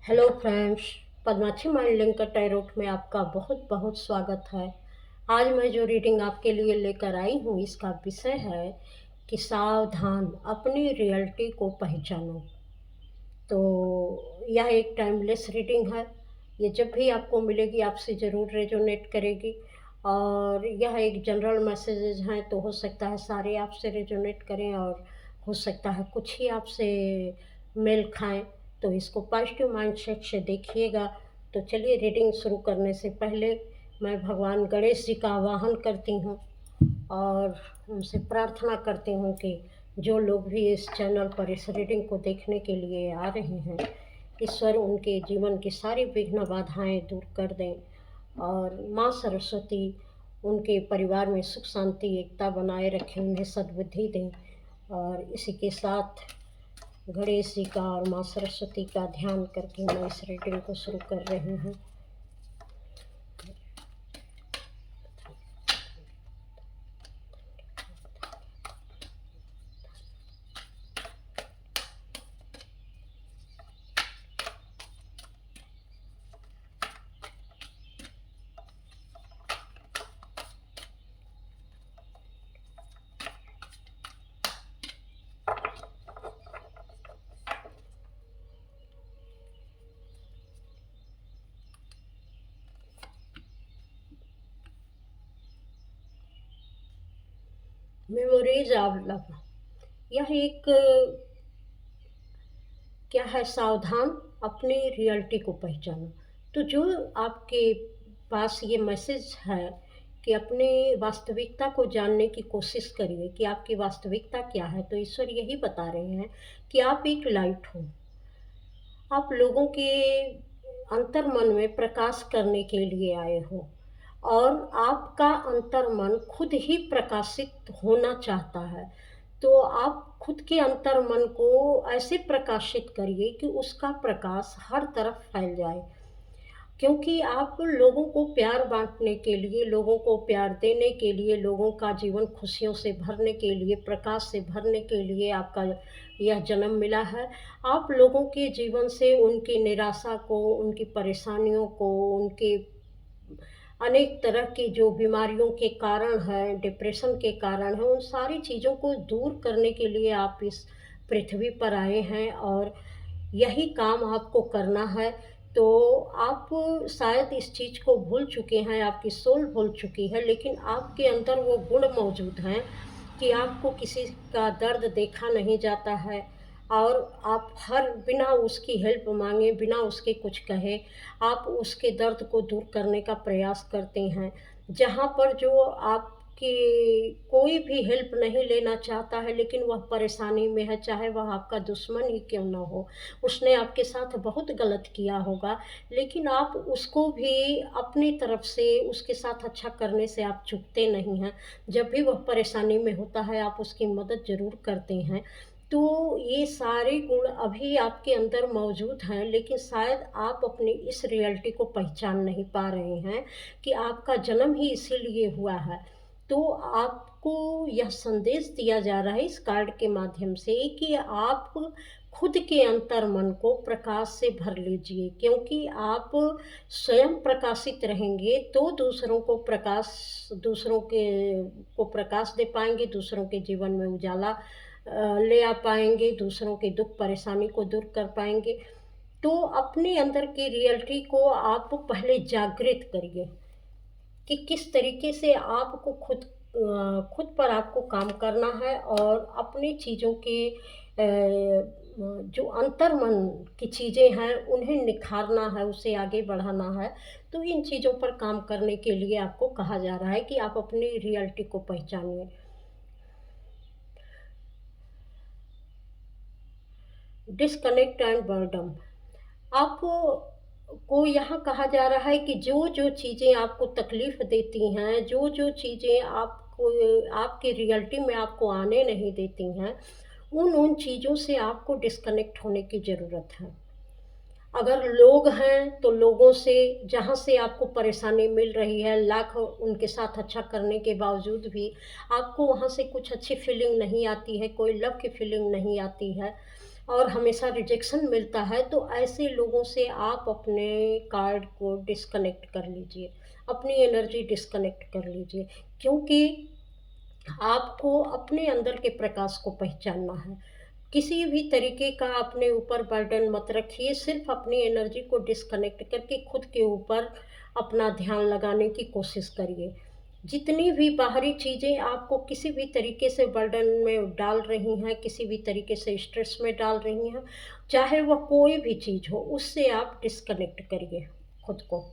Hello friends. Padmakshi mind linker tarot में आपका बहुत बहुत स्वागत है। आज मैं जो रीडिंग आपके लिए लेकर आई हूँ इसका विषय है कि सावधान, अपनी रियलिटी को पहचानो। तो यह एक टाइमलेस रीडिंग है। ये जब भी आपको मिलेगी आपसे ज़रूर रेजोनेट करेगी। और यह एक जनरल मैसेजेस हैं, तो हो सकता है सारे आपसे रेजोनेट करें और हो सकता है कुछ ही आपसे मेल खाएं। तो इसको पॉजिटिव माइंडसेट से देखिएगा। तो चलिए, रीडिंग शुरू करने से पहले मैं भगवान गणेश जी का आवाहन करती हूँ और उनसे प्रार्थना करती हूँ कि जो लोग भी इस चैनल पर इस रीडिंग को देखने के लिए आ रहे हैं, ईश्वर उनके जीवन की सारी विघ्न बाधाएं दूर कर दें और माँ सरस्वती उनके परिवार में सुख शांति एकता बनाए रखें, उन्हें सद्बुद्धि दें। और इसी के साथ गणेश जी का और माँ सरस्वती का ध्यान करके मैं इस रीडिंग को शुरू कर रही हूँ। Memories of love. यह एक क्या है, सावधान, अपनी रियलिटी को पहचानो। तो जो आपके पास ये मैसेज है कि अपनी वास्तविकता को जानने की कोशिश करिए कि आपकी वास्तविकता क्या है। तो ईश्वर यही बता रहे हैं कि आप एक लाइट हो। आप लोगों के अंतर मन में प्रकाश करने के लिए आए हो और आपका अंतर मन खुद ही प्रकाशित होना चाहता है। तो आप खुद के अंतर मन को ऐसे प्रकाशित करिए कि उसका प्रकाश हर तरफ फैल जाए, क्योंकि आप लोगों को प्यार बांटने के लिए, लोगों को प्यार देने के लिए, लोगों का जीवन खुशियों से भरने के लिए, प्रकाश से भरने के लिए आपका यह जन्म मिला है। आप लोगों के जीवन से उनकी निराशा को, उनकी परेशानियों को, उनके अनेक तरह की जो बीमारियों के कारण है, डिप्रेशन के कारण है, उन सारी चीज़ों को दूर करने के लिए आप इस पृथ्वी पर आए हैं और यही काम आपको करना है। तो आप शायद इस चीज़ को भूल चुके हैं, आपकी सोल भूल चुकी है, लेकिन आपके अंदर वो गुण मौजूद हैं कि आपको किसी का दर्द देखा नहीं जाता है और आप हर बिना उसकी हेल्प मांगे, बिना उसके कुछ कहे, आप उसके दर्द को दूर करने का प्रयास करते हैं। जहाँ पर जो आपकी कोई भी हेल्प नहीं लेना चाहता है लेकिन वह परेशानी में है, चाहे वह आपका दुश्मन ही क्यों ना हो, उसने आपके साथ बहुत गलत किया होगा, लेकिन आप उसको भी अपनी तरफ से उसके साथ अच्छा करने से आप चूकते नहीं हैं। जब भी वह परेशानी में होता है आप उसकी मदद ज़रूर करते हैं। तो ये सारे गुण अभी आपके अंदर मौजूद हैं, लेकिन शायद आप अपनी इस रियलिटी को पहचान नहीं पा रहे हैं कि आपका जन्म ही इसीलिए हुआ है। तो आपको यह संदेश दिया जा रहा है इस कार्ड के माध्यम से कि आप खुद के अंतर मन को प्रकाश से भर लीजिए, क्योंकि आप स्वयं प्रकाशित रहेंगे तो दूसरों के को प्रकाश दे पाएंगे, दूसरों के जीवन में उजाला ले आ पाएंगे, दूसरों के दुख परेशानी को दूर कर पाएंगे। तो अपने अंदर की रियलिटी को आप पहले जागृत करिए कि किस तरीके से आपको खुद पर आपको काम करना है और अपनी चीज़ों के जो अंतर्मन की चीज़ें हैं उन्हें निखारना है, उसे आगे बढ़ाना है। तो इन चीज़ों पर काम करने के लिए आपको कहा जा रहा है कि आप अपनी रियलिटी को पहचानिए। Disconnect and बर्डम। आपको को यहाँ कहा जा रहा है कि जो जो चीज़ें आपको तकलीफ़ देती हैं, जो जो चीज़ें आपको आपकी रियलिटी में आपको आने नहीं देती हैं, उन चीज़ों से आपको डिस्कनेक्ट होने की ज़रूरत है। अगर लोग हैं तो लोगों से, जहाँ से आपको परेशानी मिल रही है, लाख उनके साथ अच्छा करने के बावजूद भी आपको वहाँ से कुछ अच्छी फीलिंग नहीं आती है, कोई लव की फीलिंग नहीं आती है, और हमेशा रिजेक्शन मिलता है, तो ऐसे लोगों से आप अपने कार्ड को डिस्कनेक्ट कर लीजिए, अपनी एनर्जी डिस्कनेक्ट कर लीजिए। क्योंकि आपको अपने अंदर के प्रकाश को पहचानना है। किसी भी तरीके का अपने ऊपर बर्डन मत रखिए, सिर्फ अपनी एनर्जी को डिस्कनेक्ट करके खुद के ऊपर अपना ध्यान लगाने की कोशिश करिए। जितनी भी बाहरी चीज़ें आपको किसी भी तरीके से बर्डन में डाल रही हैं, किसी भी तरीके से स्ट्रेस में डाल रही हैं, चाहे वह कोई भी चीज़ हो, उससे आप डिस्कनेक्ट करिए खुद को।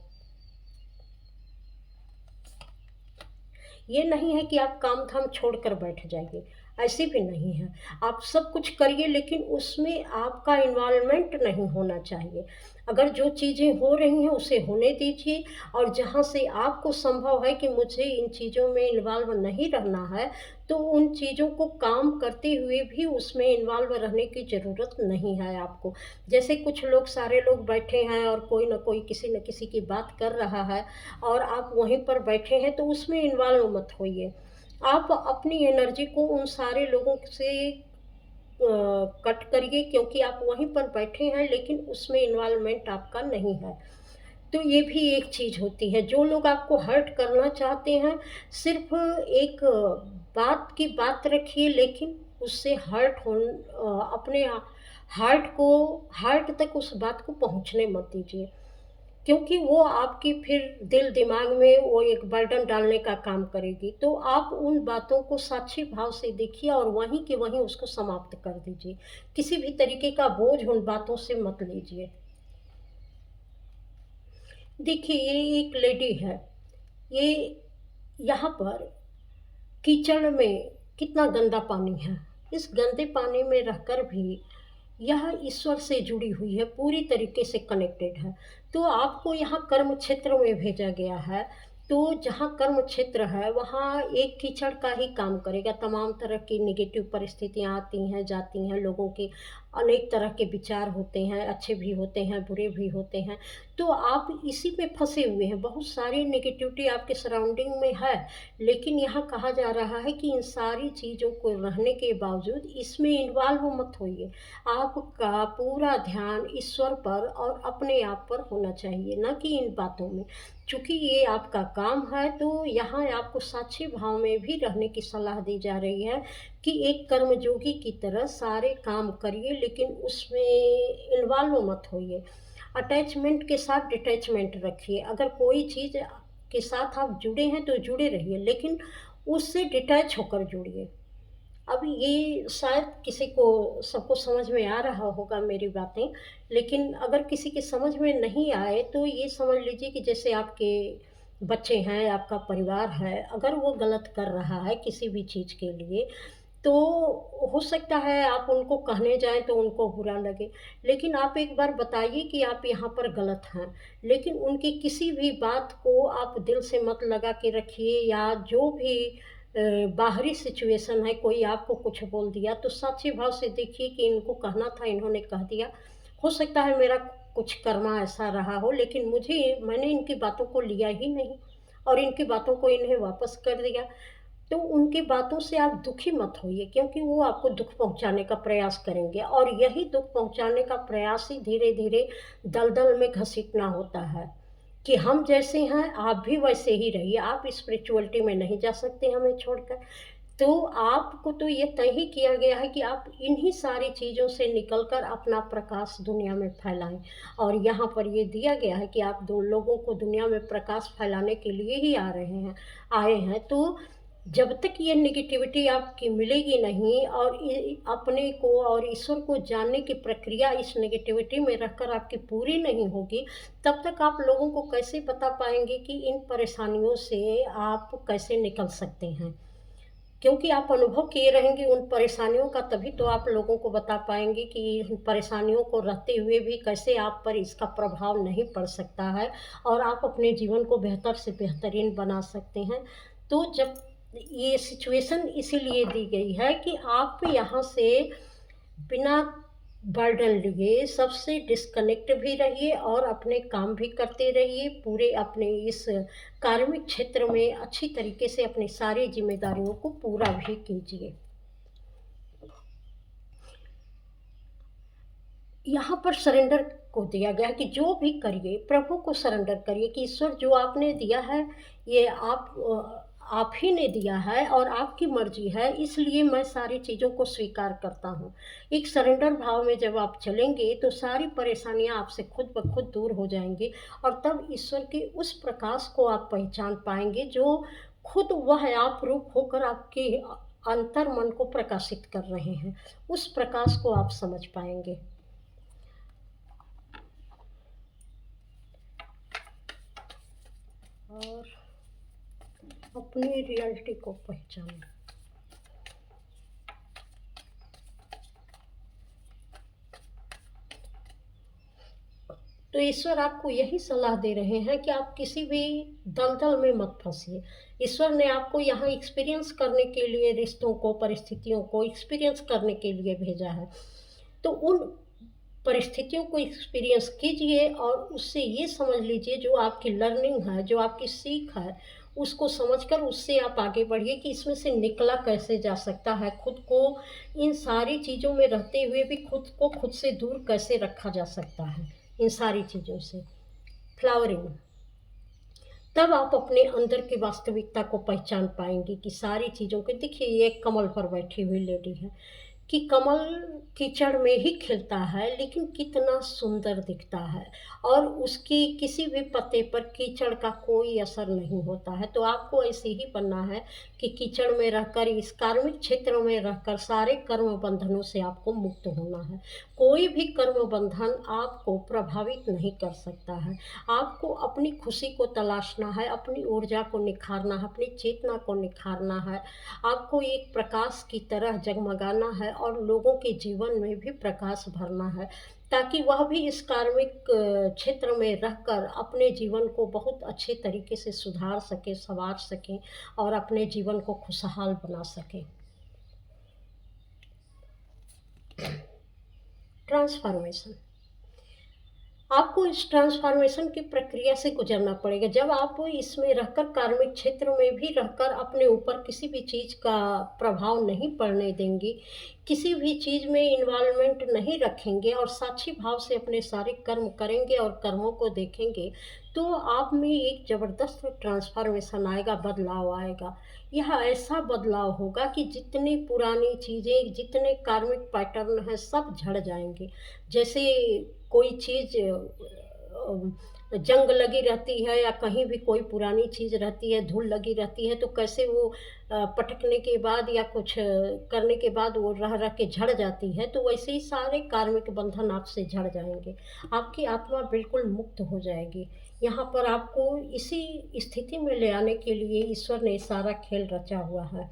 ये नहीं है कि आप काम धाम छोड़कर बैठ जाइए, ऐसे भी नहीं है। आप सब कुछ करिए, लेकिन उसमें आपका इन्वॉल्वमेंट नहीं होना चाहिए। अगर जो चीज़ें हो रही हैं उसे होने दीजिए, और जहाँ से आपको संभव है कि मुझे इन चीज़ों में इन्वॉल्व नहीं रहना है, तो उन चीज़ों को काम करते हुए भी उसमें इन्वॉल्व रहने की ज़रूरत नहीं है आपको। जैसे कुछ लोग, सारे लोग बैठे हैं और कोई न कोई किसी न किसी की बात कर रहा है और आप वहीं पर बैठे हैं, तो उसमें इन्वॉल्व मत होइए। आप अपनी एनर्जी को उन सारे लोगों से कट करिए, क्योंकि आप वहीं पर बैठे हैं लेकिन उसमें इन्वॉल्वमेंट आपका नहीं है। तो ये भी एक चीज़ होती है, जो लोग आपको हर्ट करना चाहते हैं, सिर्फ़ एक बात की बात रखिए, लेकिन उससे अपने हार्ट तक उस बात को पहुँचने मत दीजिए। क्योंकि वो आपकी फिर दिल दिमाग में वो एक बर्डन डालने का काम करेगी। तो आप उन बातों को साक्षी भाव से देखिए और वहीं के वहीं उसको समाप्त कर दीजिए। किसी भी तरीके का बोझ उन बातों से मत लीजिए। देखिए, ये एक लेडी है, ये यहाँ पर कीचड़ में कितना गंदा पानी है। इस गंदे पानी में रहकर भी यह ईश्वर से जुड़ी हुई है, पूरी तरीके से कनेक्टेड है। तो आपको यहाँ कर्म क्षेत्र में भेजा गया है, तो जहाँ कर्म क्षेत्र है, वहाँ एक कीचड़ का ही काम करेगा। तमाम तरह की नेगेटिव परिस्थितियाँ आती हैं, जाती हैं, लोगों के अनेक तरह के विचार होते हैं, अच्छे भी होते हैं, बुरे भी होते हैं। तो आप इसी में फँसे हुए हैं, बहुत सारी नेगेटिविटी आपके सराउंडिंग में है, लेकिन यहाँ कहा जा रहा है कि इन सारी चीज़ों को रहने के बावजूद इसमें इन्वॉल्व मत होइए। आपका पूरा ध्यान ईश्वर पर और अपने आप पर होना चाहिए, ना कि इन बातों में। चूँकि ये आपका काम है, तो यहाँ आपको साक्षी भाव में भी रहने की सलाह दी जा रही है कि एक कर्मयोगी की तरह सारे काम करिए, लेकिन उसमें इन्वॉल्व मत होइए। अटैचमेंट के साथ डिटैचमेंट रखिए। अगर कोई चीज़ के साथ आप जुड़े हैं तो जुड़े रहिए, लेकिन उससे डिटैच होकर जुड़िए। अब ये शायद किसी को, सबको समझ में आ रहा होगा मेरी बातें, लेकिन अगर किसी के समझ में नहीं आए तो ये समझ लीजिए कि जैसे आपके बच्चे हैं, आपका परिवार है, अगर वो गलत कर रहा है किसी भी चीज़ के लिए, तो हो सकता है आप उनको कहने जाएँ तो उनको बुरा लगे। लेकिन आप एक बार बताइए कि आप यहाँ पर गलत हैं, लेकिन उनकी किसी भी बात को आप दिल से मत लगा के रखिए, या जो भी बाहरी सिचुएशन है, कोई आपको कुछ बोल दिया तो सच्चे भाव से देखिए कि इनको कहना था, इन्होंने कह दिया। हो सकता है मेरा कुछ कर्मा ऐसा रहा हो, लेकिन मैंने इनकी बातों को लिया ही नहीं और इनकी बातों को इन्हें वापस कर दिया। तो उनकी बातों से आप दुखी मत होइए, क्योंकि वो आपको दुःख पहुँचाने का प्रयास करेंगे, और यही दुःख पहुँचाने का प्रयास ही धीरे-धीरे दलदल में घसीटना होता है, कि हम जैसे हैं आप भी वैसे ही रहिए। आप स्पिरिचुअलिटी में नहीं जा सकते हमें छोड़कर। तो आपको तो ये तय ही किया गया है कि आप इन्हीं सारी चीज़ों से निकल कर अपना प्रकाश दुनिया में फैलाएँ, और यहाँ पर ये दिया गया है कि आप 2 लोगों को दुनिया में प्रकाश फैलाने के लिए ही आए हैं। तो जब तक ये नेगेटिविटी आपकी मिलेगी नहीं, और अपने को और ईश्वर को जानने की प्रक्रिया इस नेगेटिविटी में रहकर आपकी पूरी नहीं होगी, तब तक आप लोगों को कैसे बता पाएंगे कि इन परेशानियों से आप कैसे निकल सकते हैं। क्योंकि आप अनुभव किए रहेंगे उन परेशानियों का, तभी तो आप लोगों को बता पाएंगे कि इन परेशानियों को रहते हुए भी कैसे आप पर इसका प्रभाव नहीं पड़ सकता है, और आप अपने जीवन को बेहतर से बेहतरीन बना सकते हैं। तो जब ये सिचुएशन इसीलिए दी गई है कि आप यहाँ से बिना बर्डन लिए सबसे डिस्कनेक्ट भी रहिए और अपने काम भी करते रहिए, पूरे अपने इस कार्मिक क्षेत्र में अच्छी तरीके से अपनी सारी जिम्मेदारियों को पूरा भी कीजिए। यहाँ पर सरेंडर को दिया गया है कि जो भी करिए प्रभु को सरेंडर करिए कि ईश्वर जो आपने दिया है ये आप ही ने दिया है और आपकी मर्जी है, इसलिए मैं सारी चीज़ों को स्वीकार करता हूँ। एक सरेंडर भाव में जब आप चलेंगे तो सारी परेशानियाँ आपसे खुद ब खुद दूर हो जाएंगी और तब ईश्वर के उस प्रकाश को आप पहचान पाएंगे जो खुद वह आप रूप होकर आपके अंतर मन को प्रकाशित कर रहे हैं। उस प्रकाश को आप समझ पाएंगे। और अपनी रियलिटी को पहचानना। तो ईश्वर आपको यही सलाह दे रहे हैं कि आप किसी भी दलदल में मत फंसिए। ईश्वर ने आपको यहाँ एक्सपीरियंस करने के लिए रिश्तों को, परिस्थितियों को एक्सपीरियंस करने के लिए भेजा है। तो उन परिस्थितियों को एक्सपीरियंस कीजिए और उससे ये समझ लीजिए जो आपकी लर्निंग है, जो आपकी सीख है, उसको समझकर उससे आप आगे बढ़िए कि इसमें से निकला कैसे जा सकता है। खुद को इन सारी चीज़ों में रहते हुए भी खुद को खुद से दूर कैसे रखा जा सकता है इन सारी चीज़ों से। फ्लावरिंग, तब आप अपने अंदर की वास्तविकता को पहचान पाएंगे कि सारी चीज़ों के, देखिए ये एक कमल पर बैठी हुई लेडी है कि कमल कीचड़ में ही खिलता है लेकिन कितना सुंदर दिखता है और उसकी किसी भी पत्ते पर कीचड़ का कोई असर नहीं होता है। तो आपको ऐसे ही बनना है कि कीचड़ में रहकर, इस कार्मिक क्षेत्र में रहकर सारे कर्म बंधनों से आपको मुक्त होना है। कोई भी कर्म बंधन आपको प्रभावित नहीं कर सकता है। आपको अपनी खुशी को तलाशना है, अपनी ऊर्जा को निखारना है, अपनी चेतना को निखारना है। आपको एक प्रकाश की तरह जगमगाना है और लोगों के जीवन में भी प्रकाश भरना है ताकि वह भी इस कार्मिक क्षेत्र में रहकर अपने जीवन को बहुत अच्छे तरीके से सुधार सके, संवार सकें और अपने जीवन को खुशहाल बना सकें। ट्रांसफॉर्मेशन, आपको इस ट्रांसफॉर्मेशन की प्रक्रिया से गुजरना पड़ेगा। जब आप इसमें रहकर, कार्मिक क्षेत्र में भी रहकर अपने ऊपर किसी भी चीज़ का प्रभाव नहीं पड़ने देंगे, किसी भी चीज़ में इन्वॉल्वमेंट नहीं रखेंगे और साक्षी भाव से अपने सारे कर्म करेंगे और कर्मों को देखेंगे, तो आप में एक ज़बरदस्त ट्रांसफॉर्मेशन आएगा, बदलाव आएगा। यह ऐसा बदलाव होगा कि जितनी पुरानी चीज़ें, जितने कार्मिक पैटर्न हैं, सब झड़ जाएंगे। जैसे कोई चीज़ जंग लगी रहती है या कहीं भी कोई पुरानी चीज़ रहती है, धूल लगी रहती है, तो कैसे वो पटकने के बाद या कुछ करने के बाद वो रह रह के झड़ जाती है, तो वैसे ही सारे कार्मिक बंधन आपसे झड़ जाएंगे। आपकी आत्मा बिल्कुल मुक्त हो जाएगी। यहाँ पर आपको इसी स्थिति में ले आने के लिए ईश्वर ने सारा खेल रचा हुआ है।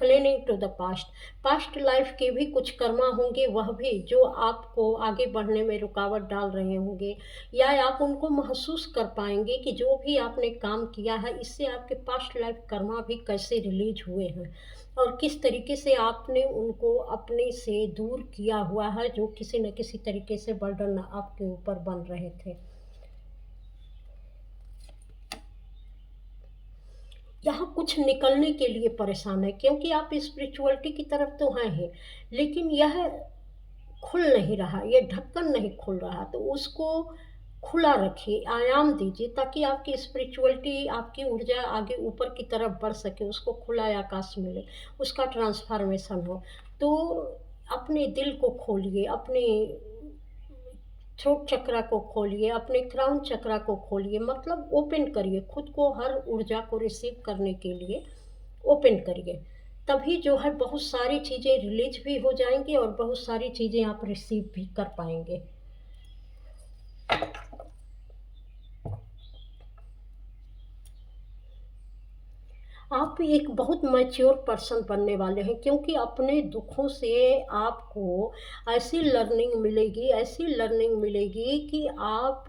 Clinging to the past, past life के भी कुछ कर्मा होंगे, वह भी जो आपको आगे बढ़ने में रुकावट डाल रहे होंगे, या आप उनको महसूस कर पाएंगे कि जो भी आपने काम किया है इससे आपके पास्ट लाइफ कर्मा भी कैसे रिलीज हुए हैं और किस तरीके से आपने उनको अपने से दूर किया हुआ है, जो किसी न किसी तरीके से बर्डन आपके ऊपर बन रहे थे। यहाँ कुछ निकलने के लिए परेशान है क्योंकि आप स्पिरिचुअलिटी की तरफ तो हैं ही, लेकिन यह खुल नहीं रहा, ये ढक्कन नहीं खुल रहा, तो उसको खुला रखिए, आयाम दीजिए ताकि आपकी स्पिरिचुअलिटी, आपकी ऊर्जा आगे ऊपर की तरफ बढ़ सके, उसको खुला आकाश मिले, उसका ट्रांसफॉर्मेशन हो। तो अपने दिल को खोलिए, अपने थ्रोट चक्रा को खोलिए, अपने क्राउन चक्रा को खोलिए, मतलब ओपन करिए खुद को, हर ऊर्जा को रिसीव करने के लिए ओपन करिए। तभी जो है बहुत सारी चीज़ें रिलीज भी हो जाएंगी और बहुत सारी चीज़ें आप रिसीव भी कर पाएंगे। आप एक बहुत मैच्योर पर्सन बनने वाले हैं क्योंकि अपने दुखों से आपको ऐसी लर्निंग मिलेगी, ऐसी लर्निंग मिलेगी कि आप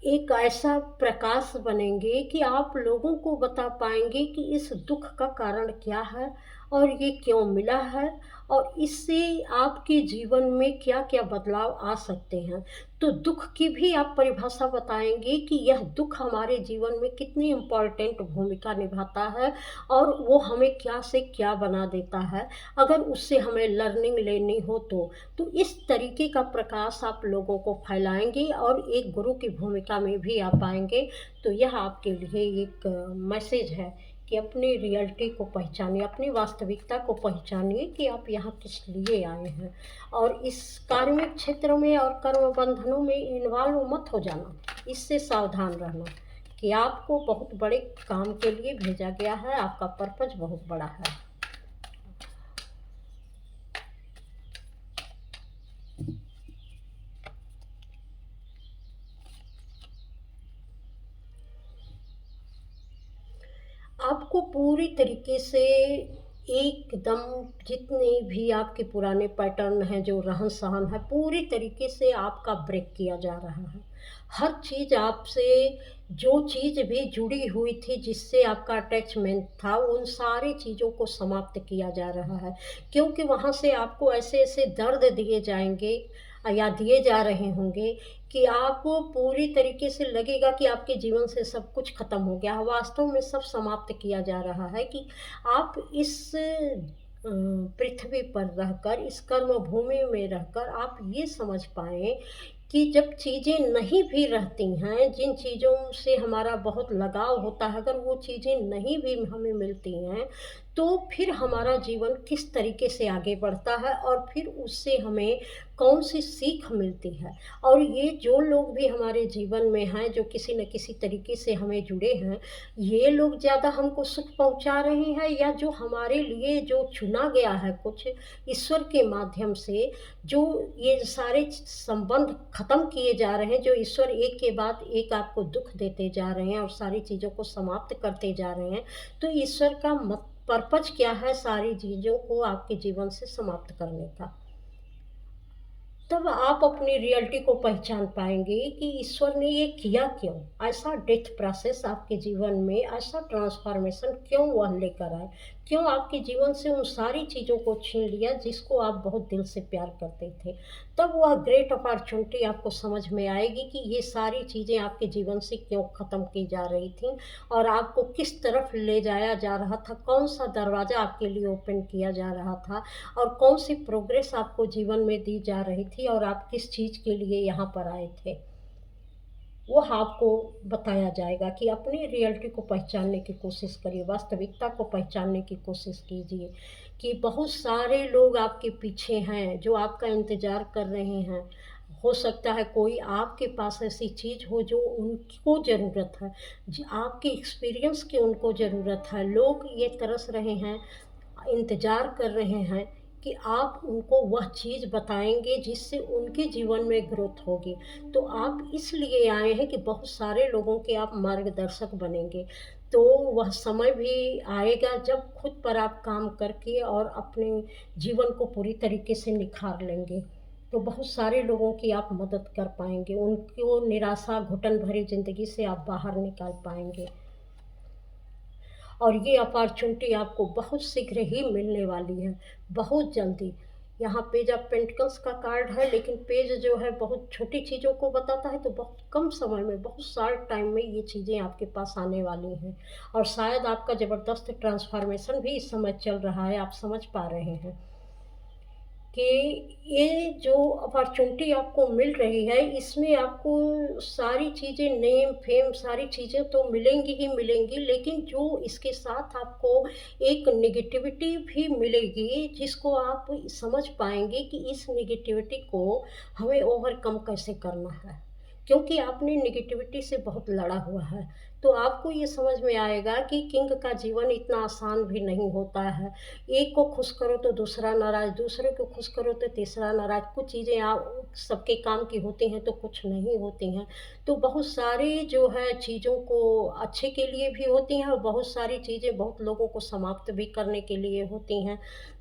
एक ऐसा प्रकाश बनेंगे कि आप लोगों को बता पाएंगे कि इस दुख का कारण क्या है और ये क्यों मिला है और इससे आपके जीवन में क्या-क्या बदलाव आ सकते हैं। तो दुःख की भी आप परिभाषा बताएँगे कि यह दुःख हमारे जीवन में कितनी इम्पोर्टेंट भूमिका निभाता है और वो हमें क्या से क्या बना देता है, अगर उससे हमें लर्निंग लेनी हो तो। तो इस तरीके का प्रकाश आप लोगों को फैलाएँगे और एक गुरु की भूमिका में भी आप आएँगे। तो यह आपके लिए एक मैसेज है कि अपनी रियलिटी को पहचानिए, अपनी वास्तविकता को पहचानिए कि आप यहाँ किस लिए आए हैं। और इस कार्मिक क्षेत्र में और कर्म बंधनों में इन्वॉल्व मत हो जाना, इससे सावधान रहना कि आपको बहुत बड़े काम के लिए भेजा गया है, आपका पर्पज़ बहुत बड़ा है। आपको पूरी तरीके से एकदम जितने भी आपके पुराने पैटर्न हैं, जो रहन-सहन है, पूरी तरीके से आपका ब्रेक किया जा रहा है। हर चीज़ आपसे जो चीज़ भी जुड़ी हुई थी, जिससे आपका अटैचमेंट था, उन सारी चीज़ों को समाप्त किया जा रहा है। क्योंकि वहाँ से आपको ऐसे-ऐसे दर्द दिए जाएँगे या दिए जा रहे होंगे कि आपको पूरी तरीके से लगेगा कि आपके जीवन से सब कुछ खत्म हो गया है। वास्तव में सब समाप्त किया जा रहा है कि आप इस पृथ्वी पर रहकर, इस कर्म भूमि में रहकर आप ये समझ पाएँ कि जब चीज़ें नहीं भी रहती हैं, जिन चीज़ों से हमारा बहुत लगाव होता है, अगर वो चीज़ें नहीं भी हमें मिलती हैं, तो फिर हमारा जीवन किस तरीके से आगे बढ़ता है और फिर उससे हमें कौन-सी सीख मिलती है। और ये जो लोग भी हमारे जीवन में हैं, जो किसी न किसी तरीके से हमें जुड़े हैं, ये लोग ज़्यादा हमको सुख पहुँचा रहे हैं या जो हमारे लिए जो चुना गया है कुछ ईश्वर के माध्यम से, जो ये सारे संबंध ख़त्म किए जा रहे हैं, जो ईश्वर एक के बाद एक आपको दुःख देते जा रहे हैं और सारी चीज़ों को समाप्त करते जा रहे हैं, तो ईश्वर का पर्पज़ क्या है सारी चीज़ों को आपके जीवन से समाप्त करने का? तब आप अपनी रियलिटी को पहचान पाएँगे कि ईश्वर ने ये किया क्यों? ऐसा डेथ प्रोसेस आपके जीवन में, ऐसा ट्रांसफ़ॉर्मेशन क्यों वह लेकर आए? क्यों आपके जीवन से उन सारी चीज़ों को छीन लिया जिसको आप बहुत दिल से प्यार करते थे? तब वह ग्रेट अपॉर्च्युनिटी आपको समझ में आएगी कि ये सारी चीज़ें आपके जीवन से क्यों ख़त्म की जा रही थीं और आपको किस तरफ ले जाया जा रहा था, कौन-सा दरवाज़ा आपके लिए ओपन किया जा रहा था और कौन-सी प्रोग्रेस आपको जीवन में दी जा रही थी और आप किस चीज़ के लिए यहाँ पर आए थे। वो आपको बताया जाएगा कि अपनी रियलिटी को पहचानने की कोशिश करिए, वास्तविकता को पहचानने की कोशिश कीजिए कि बहुत सारे लोग आपके पीछे हैं, जो आपका इंतज़ार कर रहे हैं। हो सकता है कोई आपके पास ऐसी चीज़ हो जो उनको ज़रूरत है, आपके एक्सपीरियंस की उनको ज़रूरत है। लोग ये तरस रहे हैं, इंतज़ार कर रहे हैं कि आप उनको वह चीज़ बताएँगे जिससे उनके जीवन में ग्रोथ होगी। तो आप इसलिए आए हैं कि बहुत सारे लोगों के आप मार्गदर्शक बनेंगे। तो वह समय भी आएगा जब खुद पर आप काम करके और अपने जीवन को पूरी तरीके से निखार लेंगे। तो बहुत सारे लोगों की आप मदद कर पाएँगे, उनको निराशा, घुटन भरी ज़िंदगी से आप बाहर निकाल पाएँगे। और ये अपॉर्च्युनिटी आपको बहुत शीघ्र ही मिलने वाली है, बहुत जल्दी। यहाँ पेज ऑफ पेंटिकल्स का कार्ड है, लेकिन पेज जो है बहुत छोटी चीज़ों को बताता है, तो बहुत कम समय में, बहुत शॉर्ट टाइम में ये चीज़ें आपके पास आने वाली हैं। और शायद आपका ज़बरदस्त ट्रांसफ़ॉर्मेशन भी इस समय चल रहा है, आप समझ पा रहे हैं। कि ये जो अपॉर्च्युनिटी आपको मिल रही है, इसमें आपको सारी चीज़ें नेम, फेम सारी चीज़ें तो मिलेंगी ही मिलेंगी, लेकिन जो इसके साथ आपको एक नेगेटिविटी भी मिलेगी, जिसको आप समझ पाएँगे कि इस नेगेटिविटी को हमें ओवरकम कैसे करना है। क्योंकि आपने नेगेटिविटी से बहुत लड़ा हुआ है, तो आपको ये समझ में आएगा कि किंग का जीवन इतना आसान भी नहीं होता है। एक को खुश करो तो दूसरा नाराज़, दूसरे को खुश करो तो तीसरा नाराज़। कुछ चीज़ें सबके काम की होती हैं तो कुछ नहीं होती हैं। तो बहुत सारी जो है चीज़ों को अच्छे के लिए भी होती हैं और बहुत सारी चीज़ें बहुत लोगों को समाप्त भी करने के लिए होती हैं।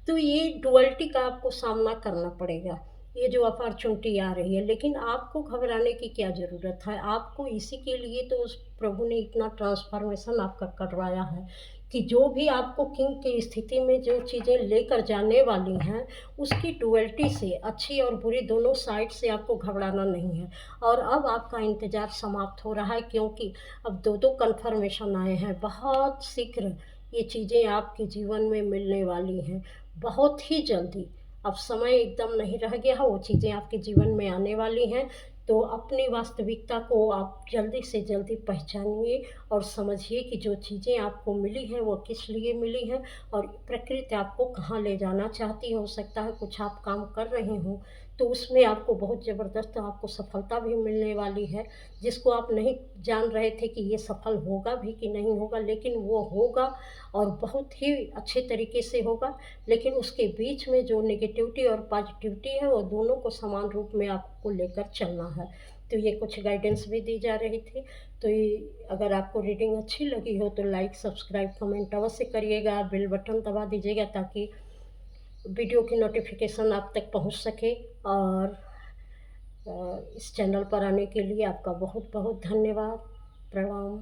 तो ये डुअलिटी का आपको सामना करना पड़ेगा। ये जो अपॉर्च्युनिटी आ रही है, लेकिन आपको घबराने की क्या ज़रूरत है? आपको इसी के लिए तो उस प्रभु ने इतना ट्रांसफ़ॉर्मेशन आपका करवाया है कि जो भी आपको किंग की स्थिति में जो चीज़ें लेकर जाने वाली हैं, उसकी डुअलिटी से अच्छी और बुरी दोनों साइड से आपको घबराना नहीं है। और अब आपका इंतज़ार समाप्त हो रहा है, क्योंकि अब 2-2 कन्फर्मेशन आए हैं। बहुत शीघ्र ये चीज़ें आपके जीवन में मिलने वाली हैं, बहुत ही जल्दी। अब समय एकदम नहीं रह गया है, वो चीज़ें आपके जीवन में आने वाली हैं। तो अपनी वास्तविकता को आप जल्दी से जल्दी पहचानिए और समझिए कि जो चीज़ें आपको मिली हैं वो किस लिए मिली हैं, और प्रकृति आपको कहाँ ले जाना चाहती है। हो सकता है कुछ आप काम कर रहे हों, तो उसमें आपको बहुत ज़बरदस्त आपको सफलता भी मिलने वाली है, जिसको आप नहीं जान रहे थे कि ये सफल होगा भी कि नहीं होगा, लेकिन वो होगा और बहुत ही अच्छे तरीके से होगा। लेकिन उसके बीच में जो नेगेटिविटी और पॉजिटिविटी है, वो दोनों को समान रूप में आपको लेकर चलना है। तो ये कुछ गाइडेंस भी दी जा रही थी। तो ये अगर आपको रीडिंग अच्छी लगी हो तो लाइक, सब्सक्राइब, कमेंट अवश्य करिएगा, बेल बटन दबा दीजिएगा ताकि वीडियो की नोटिफ़िकेशन आप तक पहुंच सके। और इस चैनल पर आने के लिए आपका बहुत-बहुत धन्यवाद। प्रणाम।